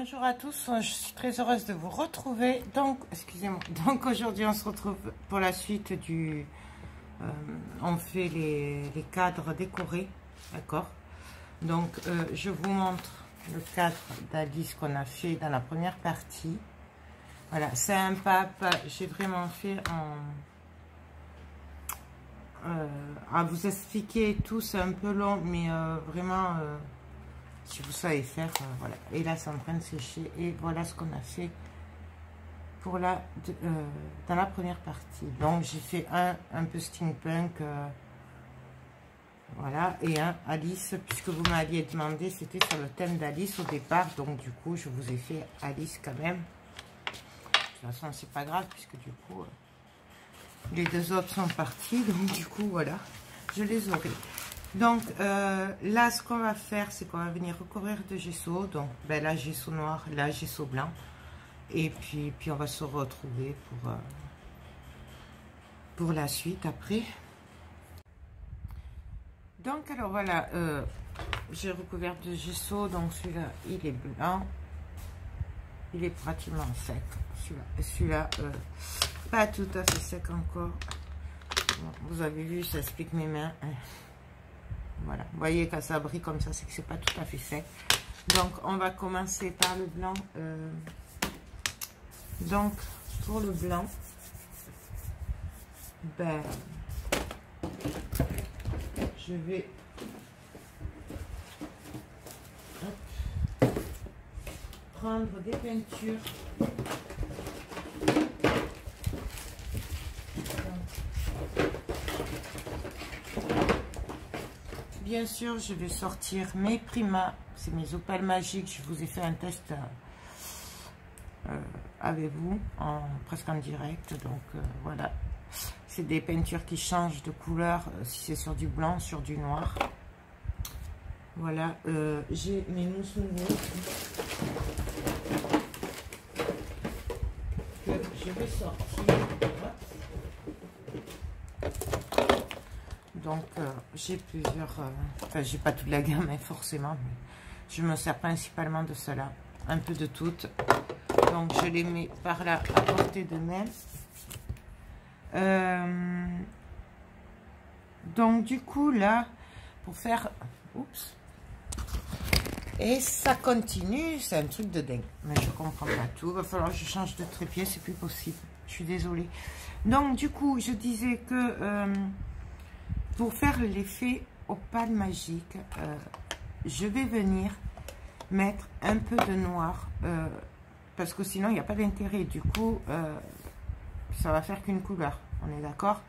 Bonjour à tous, je suis très heureuse de vous retrouver. Donc, excusez-moi, donc aujourd'hui on se retrouve pour la suite du... on fait les cadres décorés, d'accord? Donc, je vous montre le cadre d'Alice qu'on a fait dans la première partie. Voilà, c'est un pape, j'ai vraiment fait à vous expliquer tout, c'est un peu long, mais vraiment... si vous savez faire, voilà. Et là, c'est en train de sécher. Et voilà ce qu'on a fait pour dans la première partie. Donc, j'ai fait un peu steampunk. Voilà. Et un Alice, puisque vous m'aviez demandé, c'était sur le thème d'Alice au départ. Donc, du coup, je vous ai fait Alice quand même. De toute façon, c'est pas grave, puisque du coup, les deux autres sont partis. Donc, du coup, voilà. Je les aurai. Donc là, ce qu'on va faire, c'est qu'on va venir recouvrir de gesso. Donc ben, là, gesso noir, là, gesso blanc. Et puis on va se retrouver pour la suite après. Donc alors voilà, j'ai recouvert de gesso. Donc celui-là, il est blanc. Il est pratiquement sec. Celui-là, pas tout à fait sec encore. Bon, vous avez vu, ça explique mes mains. Voilà, vous voyez quand ça brille comme ça, c'est que c'est pas tout à fait sec. Donc, on va commencer par le blanc. Donc, pour le blanc, ben, je vais prendre des peintures. Bien sûr, je vais sortir mes Prima, c'est mes opales magiques. Je vous ai fait un test avec vous, presque en direct. Donc voilà, c'est des peintures qui changent de couleur, si c'est sur du blanc, sur du noir. Voilà, j'ai mes mousses nouveaux que je vais sortir. Donc, j'ai plusieurs... enfin, j'ai pas toute la gamme, hein, forcément. Mais je me sers principalement de cela. Un peu de toutes. Donc, je les mets par là, à portée de main. Donc, du coup, là, pour faire... Oups. Et ça continue. C'est un truc de dingue. Mais je comprends pas tout. Il va falloir que je change de trépied. C'est plus possible. Je suis désolée. Donc, du coup, je disais que... pour faire l'effet opale magique, je vais venir mettre un peu de noir, parce que sinon il n'y a pas d'intérêt. Du coup, ça va faire qu'une couleur, on est d'accord?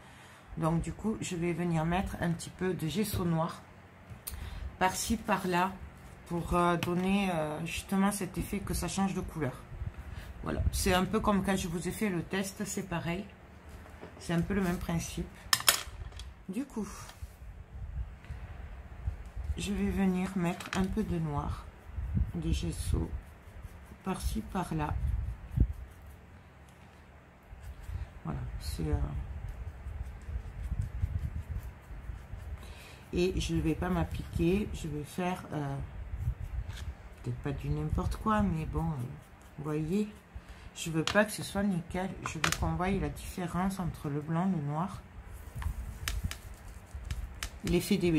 Donc du coup, je vais venir mettre un petit peu de gesso noir, par-ci, par-là, pour donner justement cet effet que ça change de couleur. Voilà, c'est un peu comme quand je vous ai fait le test, c'est pareil. C'est un peu le même principe. Du coup, je vais venir mettre un peu de noir, de gesso, par-ci, par-là. Voilà, c'est... Et je ne vais pas m'appliquer, je vais faire... peut-être pas du n'importe quoi, mais bon, vous voyez, je veux pas que ce soit nickel. Je veux qu'on voie la différence entre le blanc et le noir. L'effet des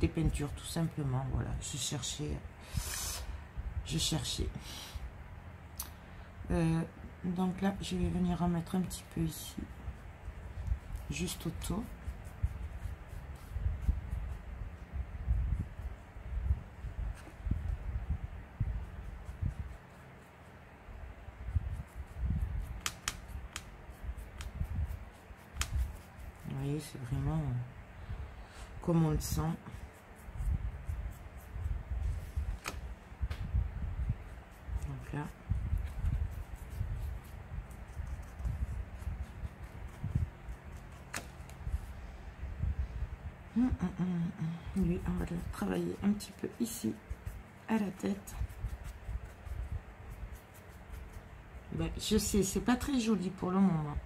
peintures, tout simplement. Voilà, je cherchais. Donc là, je vais venir en mettre un petit peu ici, juste autour. Vous voyez, c'est vraiment comme on le sent. Donc là, lui, on va le travailler un petit peu ici à la tête. Ben, je sais, c'est pas très joli pour le moment,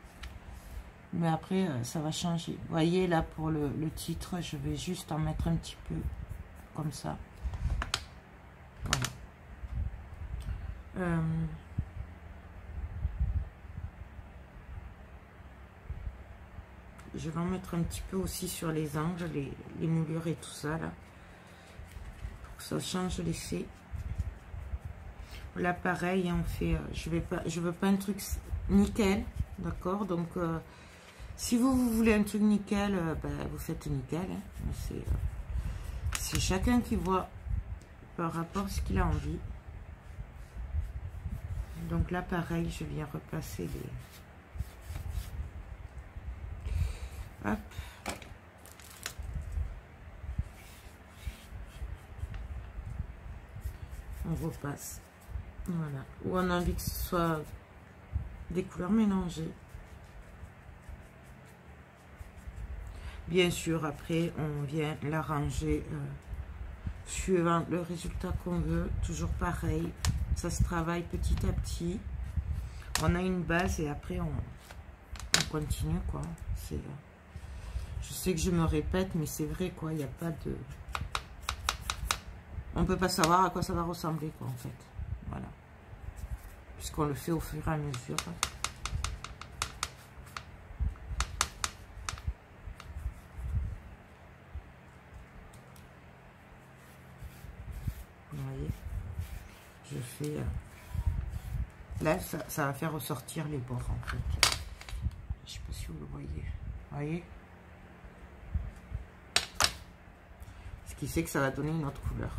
mais après ça va changer. Vous voyez là, pour le titre, je vais juste en mettre un petit peu comme ça. Voilà. Je vais en mettre un petit peu aussi sur les angles, les moulures et tout ça là, pour que ça change l'effet. Là pareil, on fait, je veux pas un truc nickel, d'accord, donc si vous voulez un truc nickel, ben, vous faites nickel, hein. C'est chacun qui voit par rapport à ce qu'il a envie. Donc là pareil, je viens replacer les... Hop. On repasse. Voilà. Ou on a envie que ce soit des couleurs mélangées. Bien sûr, après, on vient l'arranger suivant le résultat qu'on veut. Toujours pareil. Ça se travaille petit à petit. On a une base et après, on continue, quoi. C'est... Je sais que je me répète, mais c'est vrai, quoi. Il n'y a pas de... On ne peut pas savoir à quoi ça va ressembler, quoi, en fait. Voilà. Puisqu'on le fait au fur et à mesure. Vous voyez? Je fais... Là, ça va faire ressortir les bords, en fait. Je ne sais pas si vous le voyez. Vous voyez? Ce qui fait que ça va donner une autre couleur.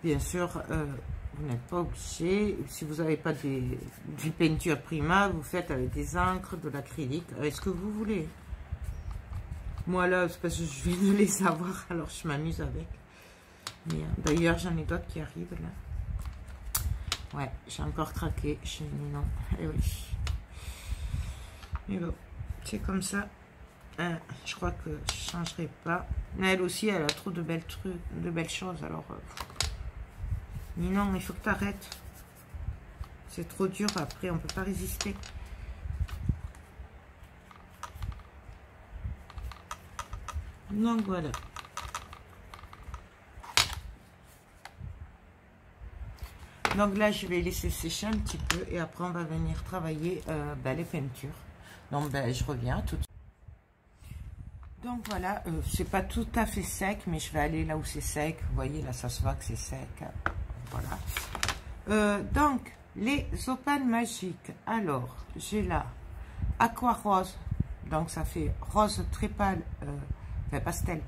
Bien sûr, vous n'êtes pas obligé. Si vous n'avez pas du peinture prima, vous faites avec des encres, de l'acrylique, avec ce que vous voulez. Moi là, c'est parce que je viens de les avoir, alors je m'amuse avec. D'ailleurs, j'en ai d'autres qui arrivent là. Ouais, j'ai encore craqué chez Ninon. Eh oui. Mais bon, c'est comme ça. Je crois que je ne changerai pas. Mais elle aussi, elle a trop de belles trucs, de belles choses. Alors, Ninon, il faut que tu arrêtes. C'est trop dur. Après, on ne peut pas résister. Donc, voilà. Donc là, je vais laisser sécher un petit peu. Et après, on va venir travailler les peintures. Donc, je reviens tout de suite. Donc voilà, c'est pas tout à fait sec, mais je vais aller là où c'est sec. Vous voyez, là, ça se voit que c'est sec. Voilà. Donc, les opanes magiques. Alors, j'ai là aqua rose. Donc, ça fait rose très pâle, enfin pastel,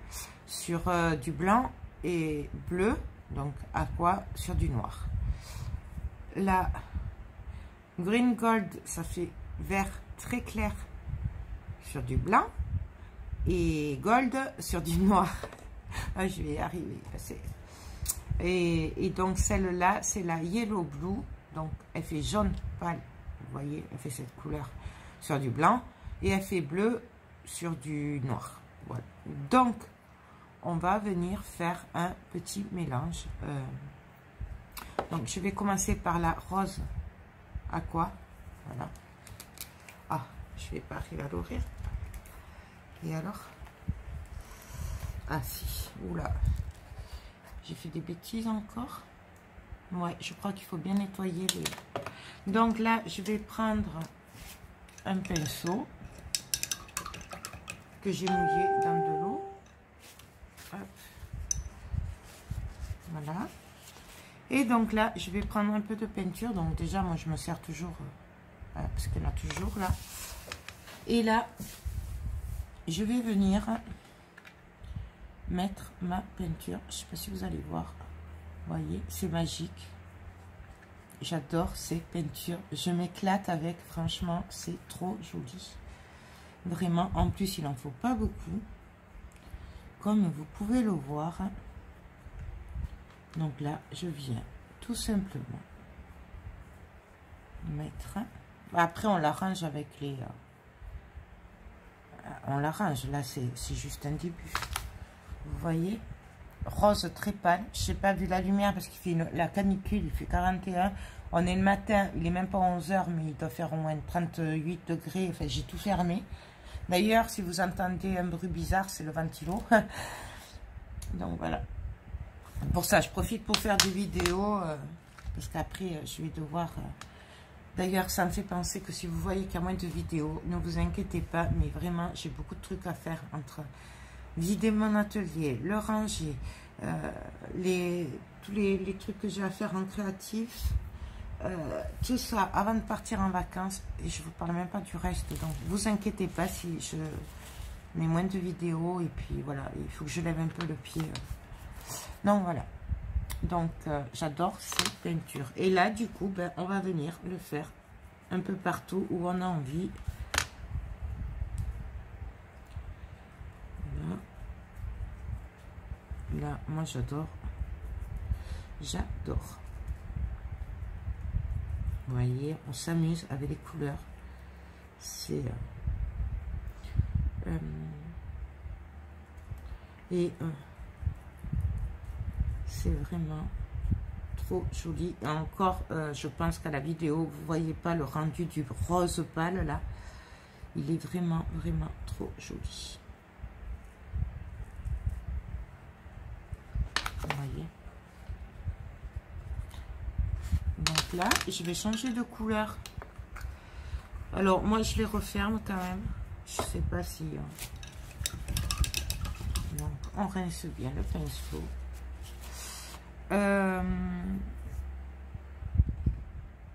sur du blanc et bleu. Donc, aqua sur du noir. La green gold, ça fait vert très clair sur du blanc. Et gold sur du noir. Ah, je vais y arriver. Et donc celle-là, c'est la yellow blue. Donc elle fait jaune pâle. Vous voyez, elle fait cette couleur sur du blanc. Et elle fait bleu sur du noir. Voilà. Donc on va venir faire un petit mélange. Donc je vais commencer par la rose aqua. Voilà. Ah, je vais pas arriver à l'ouvrir. Et alors? Ah si, oula. J'ai fait des bêtises encore. Ouais, je crois qu'il faut bien nettoyer les... Donc là, je vais prendre un pinceau que j'ai mouillé dans de l'eau. Voilà. Et donc là, je vais prendre un peu de peinture. Donc déjà, moi, je me sers toujours... parce qu'elle a toujours là. Et là... je vais venir mettre ma peinture. Je ne sais pas si vous allez voir. Vous voyez, c'est magique. J'adore ces peintures. Je m'éclate avec. Franchement, c'est trop joli. Vraiment. En plus, il n'en faut pas beaucoup. Comme vous pouvez le voir. Donc là, je viens tout simplement mettre. Après, on l'arrange avec les... on l'arrange, là c'est juste un début. Vous voyez, rose très pâle. Je sais pas, vu la lumière, parce qu'il fait la canicule, il fait 41. On est le matin, il est même pas 11 h, mais il doit faire au moins 38 degrés. Enfin, j'ai tout fermé. D'ailleurs, si vous entendez un bruit bizarre, c'est le ventilo. Donc voilà. Pour ça, je profite pour faire des vidéos parce qu'après, je vais devoir... D'ailleurs, ça me fait penser que si vous voyez qu'il y a moins de vidéos, ne vous inquiétez pas, mais vraiment, j'ai beaucoup de trucs à faire entre vider mon atelier, le ranger, tous les trucs que j'ai à faire en créatif, tout ça avant de partir en vacances, et je ne vous parle même pas du reste, donc vous inquiétez pas si je mets moins de vidéos, et puis voilà, il faut que je lève un peu le pied. Donc voilà. Donc, j'adore ces peintures. Et là, du coup, ben, on va venir le faire un peu partout où on a envie. Là, moi, j'adore. J'adore. Vous voyez, on s'amuse avec les couleurs. C'est... c'est vraiment trop joli. Et encore, je pense qu'à la vidéo, vous voyez pas le rendu du rose pâle là. Il est vraiment, vraiment trop joli. Vous voyez. Donc là, je vais changer de couleur. Alors, moi, je les referme quand même. Je sais pas si... Donc, on rince bien le pinceau.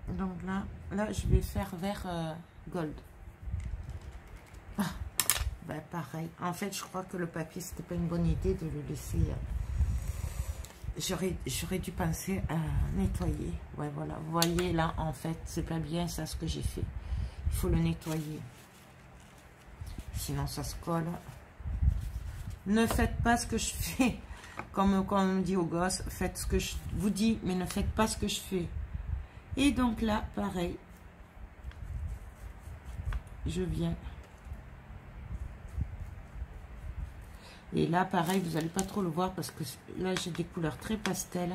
Donc là, je vais faire vert gold. Ah, ben pareil. En fait, je crois que le papier, c'était pas une bonne idée de le laisser. J'aurais dû penser à nettoyer. Ouais, voilà. Vous voyez, là, en fait, c'est pas bien ça ce que j'ai fait. Il faut le nettoyer. Sinon, ça se colle. Ne faites pas ce que je fais. Comme on dit aux gosses, faites ce que je vous dis, mais ne faites pas ce que je fais. Et donc là, pareil. Je viens. Et là, pareil, vous n'allez pas trop le voir parce que là, j'ai des couleurs très pastel.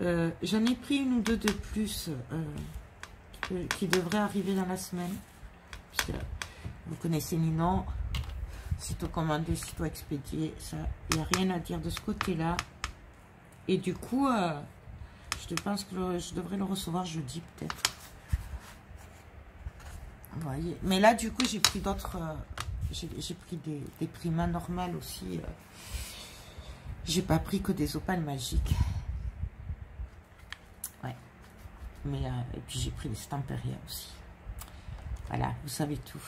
J'en ai pris une ou deux de plus qui devraient arriver dans la semaine. Parce que vous connaissez Ninon. Sitôt commandé, sitôt expédié. Ça, il n'y a rien à dire de ce côté-là. Et du coup, je pense que je devrais le recevoir jeudi peut-être. Vous voyez. Mais là, du coup, j'ai pris d'autres... j'ai pris des primas normales aussi. J'ai pas pris que des opales magiques. Ouais. Mais, et puis, j'ai pris des Stamperia aussi. Voilà, vous savez tout.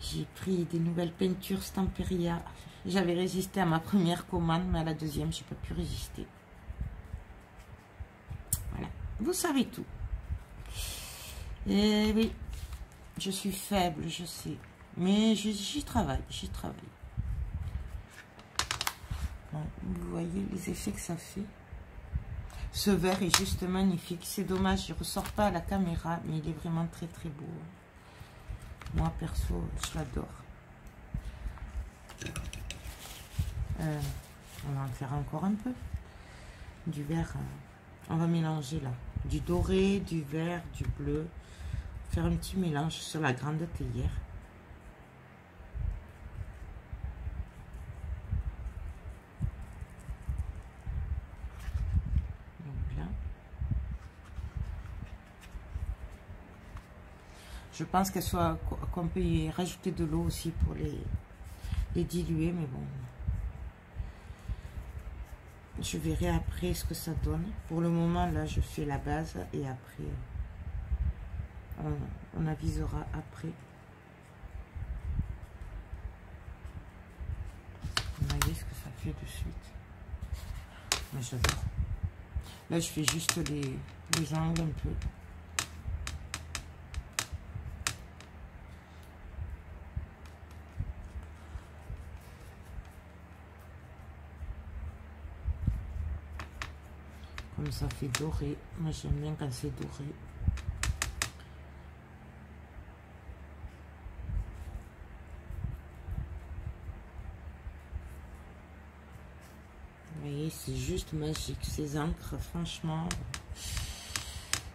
J'ai pris des nouvelles peintures Stamperia. J'avais résisté à ma première commande, mais à la deuxième, je n'ai pas pu résister. Voilà, vous savez tout. Et oui, je suis faible, je sais. Mais j'y travaille, j'y travaille. Bon, vous voyez les effets que ça fait. Ce vert est juste magnifique. C'est dommage, il ne ressort pas à la caméra, mais il est vraiment très très beau. Moi, perso, je l'adore. On va en faire encore un peu. Du vert, on va mélanger là. Du doré, du vert, du bleu. Faire un petit mélange sur la grande théière. Donc là. Je pense qu'on peut y rajouter de l'eau aussi pour les diluer, mais bon. Je verrai après ce que ça donne. Pour le moment, là, je fais la base et après, on avisera après. Vous voyez ce que ça fait de suite. Mais j'adore. Là, je fais juste les angles un peu. Comme ça fait doré. Moi, j'aime bien quand c'est doré. Vous voyez, c'est juste magique. Ces encres, franchement,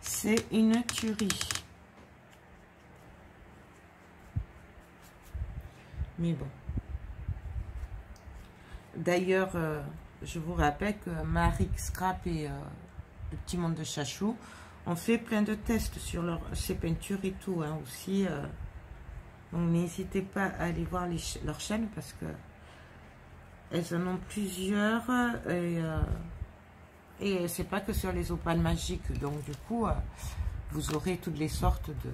c'est une tuerie. Mais bon. D'ailleurs, je vous rappelle que Marie Scrap et le petit monde de Chachou. On fait plein de tests sur ces peintures et tout, hein, aussi. Donc n'hésitez pas à aller voir leur chaîne parce que elles en ont plusieurs et c'est pas que sur les opales magiques. Donc du coup, vous aurez toutes les sortes de...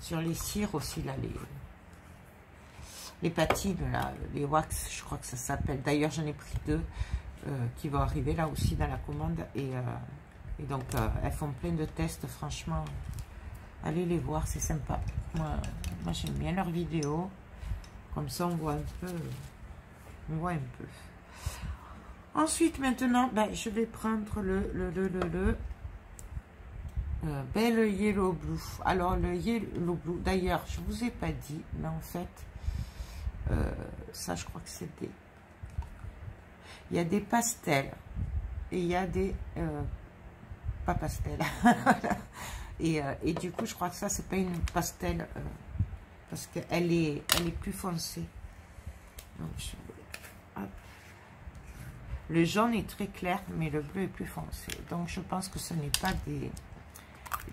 Sur les cires aussi, là, les patines, là, les wax, je crois que ça s'appelle. D'ailleurs, j'en ai pris 2 qui vont arriver là aussi dans la commande. Et donc, elles font plein de tests, franchement. Allez les voir, c'est sympa. Moi j'aime bien leurs vidéos. Comme ça, on voit un peu. On voit un peu. Ensuite, maintenant, ben, je vais prendre le Belle Yellow Blue. Alors, le Yellow Blue, d'ailleurs, je vous ai pas dit, mais en fait, ça, je crois que c'est des... Il y a des pastels et il y a des... pas pastels. et du coup, je crois que ça, c'est pas une pastel parce qu'elle est plus foncée. Donc, hop. Le jaune est très clair, mais le bleu est plus foncé. Donc, je pense que ce n'est pas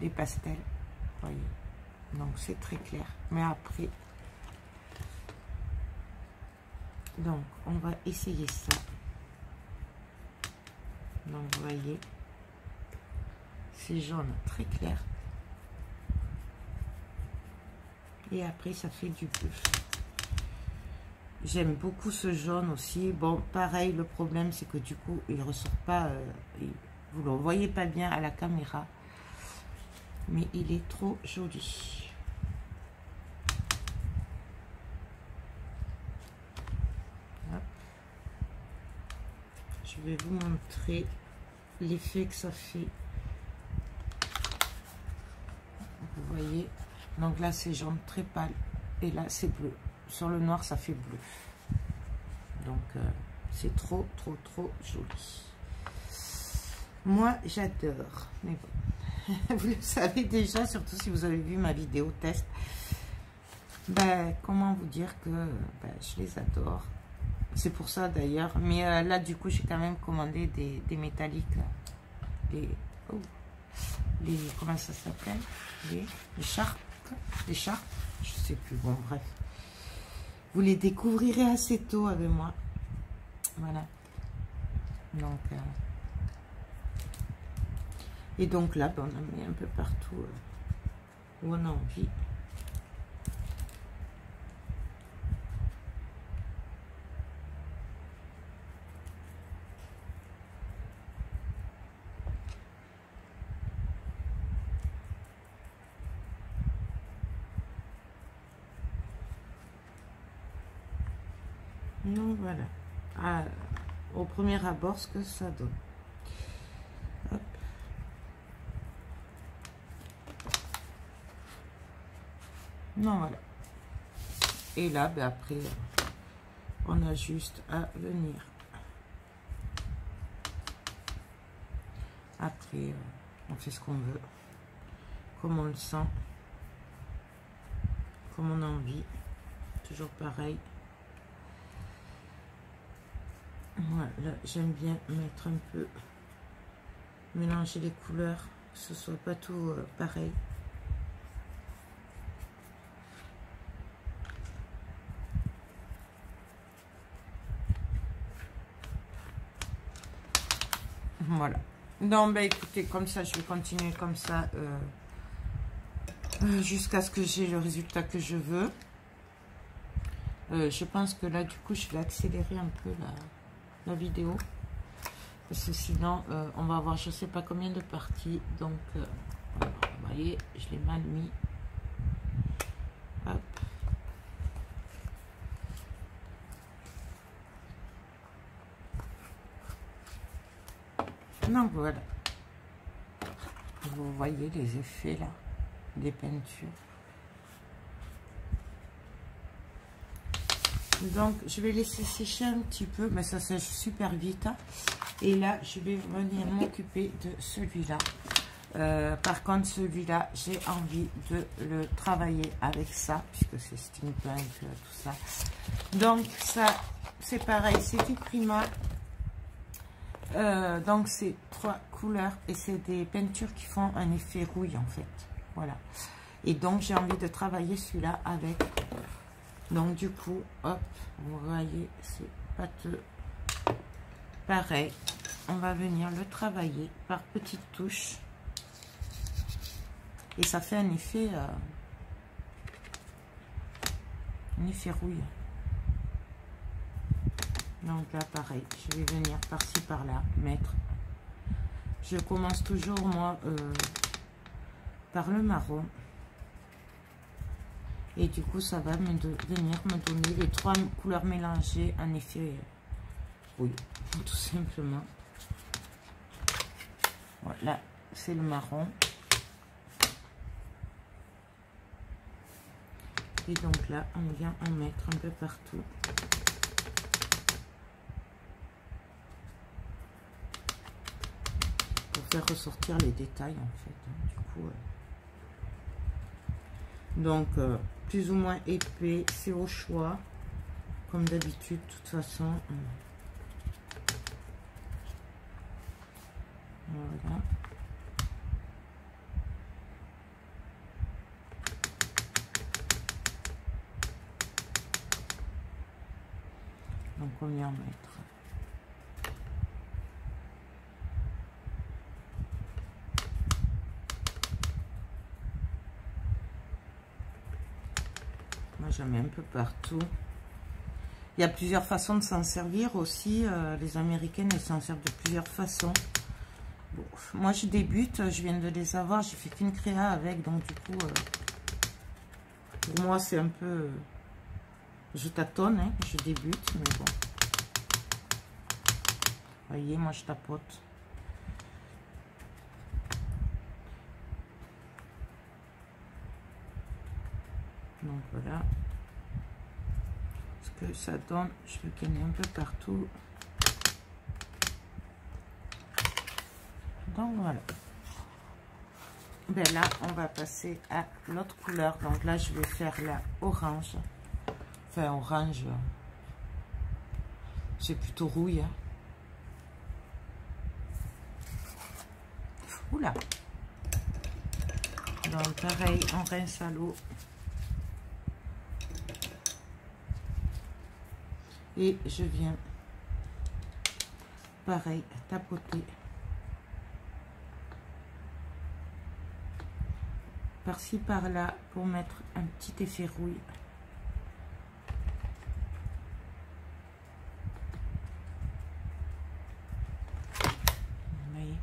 des pastels. Voyez. Donc, c'est très clair. Mais après, donc, on va essayer ça. Donc, vous voyez, c'est jaune très clair. Et après, ça fait du bleu. J'aime beaucoup ce jaune aussi. Bon, pareil, le problème, c'est que du coup, il ne ressort pas. Vous ne le voyez pas bien à la caméra. Mais il est trop joli. Hop. Je vais vous montrer l'effet que ça fait. Vous voyez, donc là c'est jaune très pâle et là c'est bleu. Sur le noir ça fait bleu. Donc c'est trop joli. Moi j'adore. Mais bon, vous le savez déjà, surtout si vous avez vu ma vidéo test. Ben, comment vous dire que ben, je les adore. C'est pour ça d'ailleurs. Mais là du coup j'ai quand même commandé des métalliques. Comment ça s'appelle, les charpes, je sais plus, bon bref, vous les découvrirez assez tôt avec moi, voilà. Donc et donc là ben, on en met un peu partout où on a envie. Donc voilà, au premier abord ce que ça donne. Hop. Non, voilà. Et là, ben après, on a juste à venir. Après, on fait ce qu'on veut, comme on le sent, comme on a envie. Toujours pareil. Voilà, j'aime bien mettre un peu, mélanger les couleurs, que ce soit pas tout pareil. Voilà. Donc, bah écoutez, comme ça, je vais continuer comme ça jusqu'à ce que j'ai le résultat que je veux. Je pense que là, du coup, je vais accélérer un peu la vidéo. Parce que sinon, on va avoir je sais pas combien de parties. Donc, voilà, vous voyez, je l'ai mal mis. Hop. Donc, voilà. Vous voyez les effets, là, des peintures. Donc, je vais laisser sécher un petit peu, mais ça sèche super vite. Et là, je vais venir m'occuper de celui-là. Par contre, celui-là, j'ai envie de le travailler avec ça, puisque c'est steampunk, tout ça. Donc, ça, c'est pareil, c'est du Prima. Donc c'est 3 couleurs et c'est des peintures qui font un effet rouille en fait. Voilà. Et donc j'ai envie de travailler celui-là avec. Donc du coup, hop, vous voyez, c'est pâteux. Pareil, on va venir le travailler par petites touches. Et ça fait un effet rouille. Donc là, pareil, je vais venir par-ci, par-là, mettre. Je commence toujours, moi, par le marron. Et du coup, ça va venir me donner les 3 couleurs mélangées, un effet rouille, tout simplement. Voilà, c'est le marron. Et donc là, on vient en mettre un peu partout. Pour faire ressortir les détails, en fait. Hein, du coup, donc, plus ou moins épais, c'est au choix. Comme d'habitude, de toute façon. Voilà. Donc on vient en mettre. Moi j'en mets un peu partout. Il y a plusieurs façons de s'en servir aussi. Les Américaines, elles s'en servent de plusieurs façons. Bon, moi je débute, je viens de les avoir, j'ai fait qu'une créa avec, donc du coup, pour moi c'est un peu, je tâtonne, hein, je débute, mais bon. Vous voyez, moi je tapote. Donc voilà. Ce que ça donne, je veux qu'il y en ait un peu partout. Donc voilà. Ben là, on va passer à l'autre couleur. Donc là, je vais faire la orange. Enfin, orange. C'est plutôt rouille. Hein. Oula. Donc pareil, on rince à l'eau. Et je viens, pareil, tapoter. Par-ci, par-là, pour mettre un petit effet rouille. Vous voyez.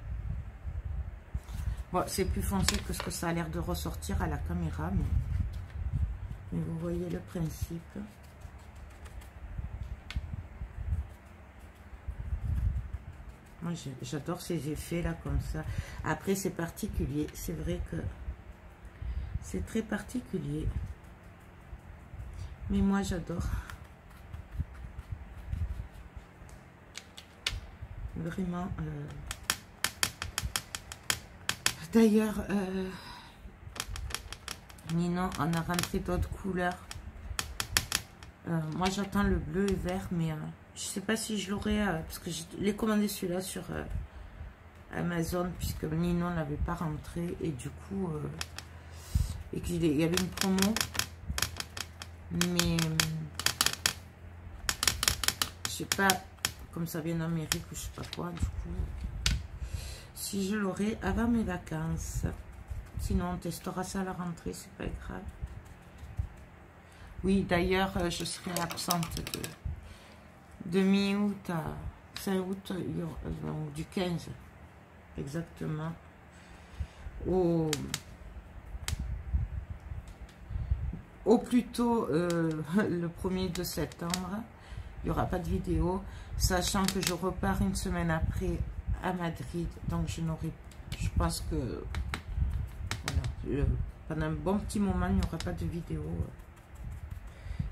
Bon, c'est plus foncé que ce que ça a l'air de ressortir à la caméra, mais vous voyez le principe. Moi, j'adore ces effets là comme ça. Après, c'est particulier. C'est vrai que c'est très particulier. Mais moi, j'adore. Vraiment. D'ailleurs, Ninon en a rentré d'autres couleurs. Moi, j'attends le bleu et vert, mais je sais pas si je l'aurai, parce que je l'ai commandé celui-là sur Amazon, puisque Ninon l'avait pas rentré, et du coup, et qu'il y avait une promo, mais je sais pas, comme ça vient d'Amérique ou je sais pas quoi, du coup, si je l'aurai avant mes vacances. Sinon, on testera ça à la rentrée, c'est pas grave. Oui, d'ailleurs, je serai absente de mi-août à fin août, du 15, exactement, au plus tôt le 1er de septembre. Il n'y aura pas de vidéo, sachant que je repars une semaine après à Madrid, donc je pense que voilà, pendant un bon petit moment, il n'y aura pas de vidéo.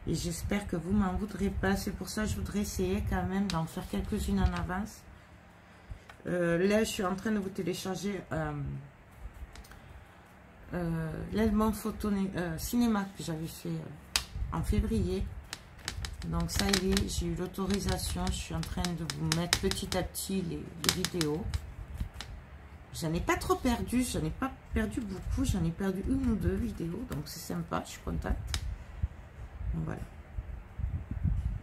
Et j'espère que vous m'en voudrez pas. C'est pour ça que je voudrais essayer quand même d'en faire quelques-unes en avance. Là, je suis en train de vous télécharger l'album photo cinéma que j'avais fait en février. Donc ça y est, j'ai eu l'autorisation. Je suis en train de vous mettre petit à petit les vidéos. J'en ai pas trop perdu, j'en ai pas perdu beaucoup. J'en ai perdu 1 ou 2 vidéos. Donc c'est sympa, je suis contente. Donc voilà.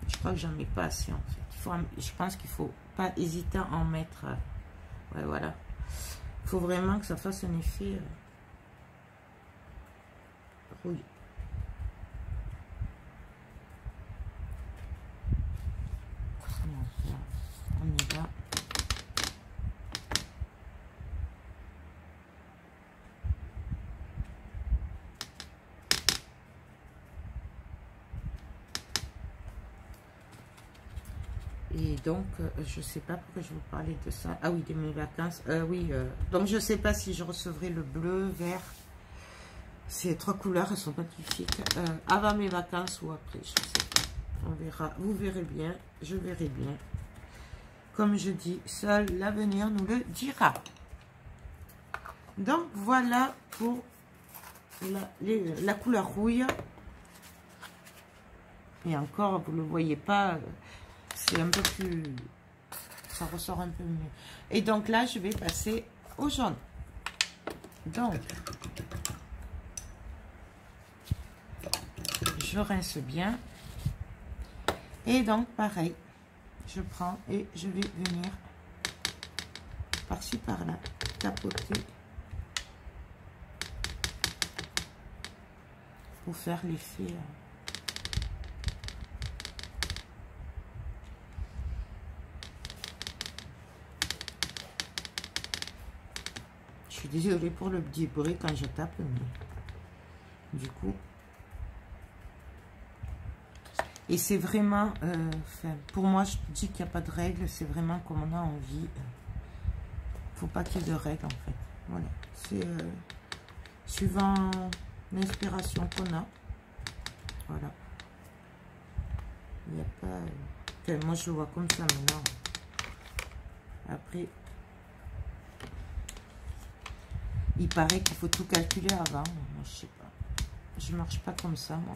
Je crois que j'en mets pas assez en fait. Je pense qu'il faut pas hésiter à en mettre. Ouais, voilà. Il faut vraiment que ça fasse un effet rouille. On y va. Et donc, je sais pas pourquoi je vous parlais de ça. Ah oui, de mes vacances. Oui, donc je sais pas si je recevrai le bleu, vert. Ces 3 couleurs, elles sont magnifiques. Avant mes vacances ou après, je sais pas. On verra. Vous verrez bien. Je verrai bien. Comme je dis, seul l'avenir nous le dira. Donc, voilà pour la couleur rouille. Et encore, vous ne le voyez pas... c'est un peu plus... ça ressort un peu mieux. Et donc là, je vais passer au jaune. Donc, je rince bien. Et donc, pareil, je prends et je vais venir par-ci, par-là, tapoter pour faire l'effet... Je suis désolée pour le petit bruit quand je tape, mais du coup... Et c'est vraiment... pour moi, je dis qu'il n'y a pas de règles, c'est vraiment comme on a envie. Faut pas qu'il y ait de règles, en fait. Voilà. C'est suivant l'inspiration qu'on a. Voilà. Il n'y a pas... Enfin, moi, je le vois comme ça, maintenant. Après... Il paraît qu'il faut tout calculer avant. Moi, je sais pas. Je marche pas comme ça, moi.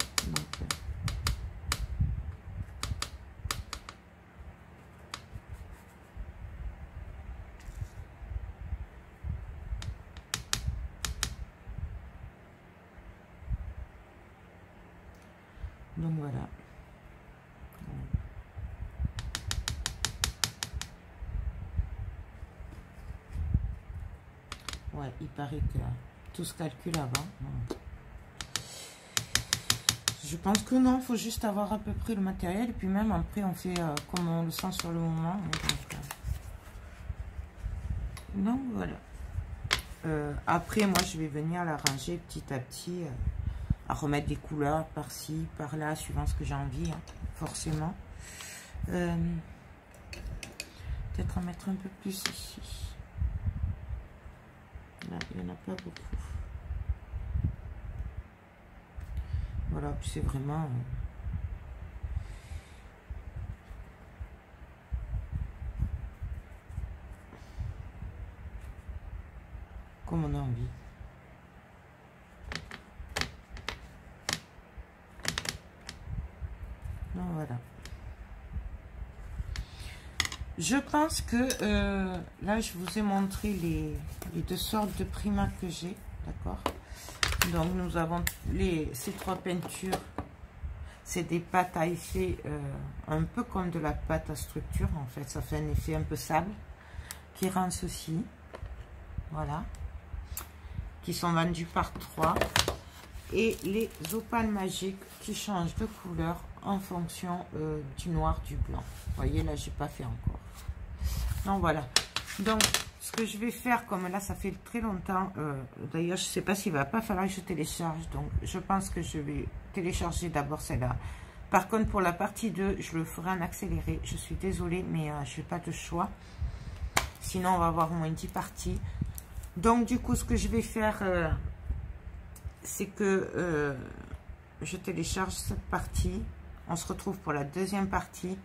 Donc voilà. Ouais, il paraît que tout se calcule avant. Je pense que non, il faut juste avoir à peu près le matériel. Et puis même après, on fait comme on le sent sur le moment. Donc voilà. Après, moi, je vais venir l'arranger petit à petit. À remettre des couleurs par-ci, par-là, suivant ce que j'ai envie, hein, forcément. Peut-être en mettre un peu plus ici. Là, il n'y en a pas beaucoup. Voilà, puis c'est vraiment... comme on a envie. Donc voilà. Je pense que là, je vous ai montré les 2 sortes de primas que j'ai. D'accord. Donc, nous avons ces 3 peintures. C'est des pâtes à effet un peu comme de la pâte à structure. En fait, ça fait un effet un peu sable. Qui rend ceci. Voilà. Qui sont vendus par 3. Et les opales magiques qui changent de couleur en fonction du noir, du blanc. Vous voyez, là, j'ai pas fait encore. Donc, voilà. Donc, ce que je vais faire, comme là, ça fait très longtemps. D'ailleurs, je sais pas s'il va pas falloir que je télécharge. Donc, je pense que je vais télécharger d'abord celle-là. Par contre, pour la partie 2, je le ferai en accéléré. Je suis désolée, mais je n'ai pas de choix. Sinon, on va avoir au moins 10 parties. Donc, du coup, ce que je vais faire... c'est que je télécharge cette partie. On se retrouve pour la deuxième partie.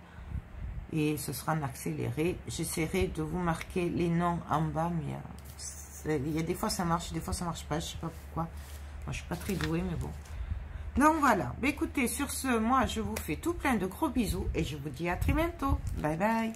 Et ce sera en accéléré. J'essaierai de vous marquer les noms en bas. Mais il y a des fois ça marche, des fois ça marche pas. Je sais pas pourquoi. Moi je suis pas très douée, mais bon. Donc voilà, écoutez, sur ce, moi je vous fais tout plein de gros bisous et je vous dis à très bientôt. Bye bye.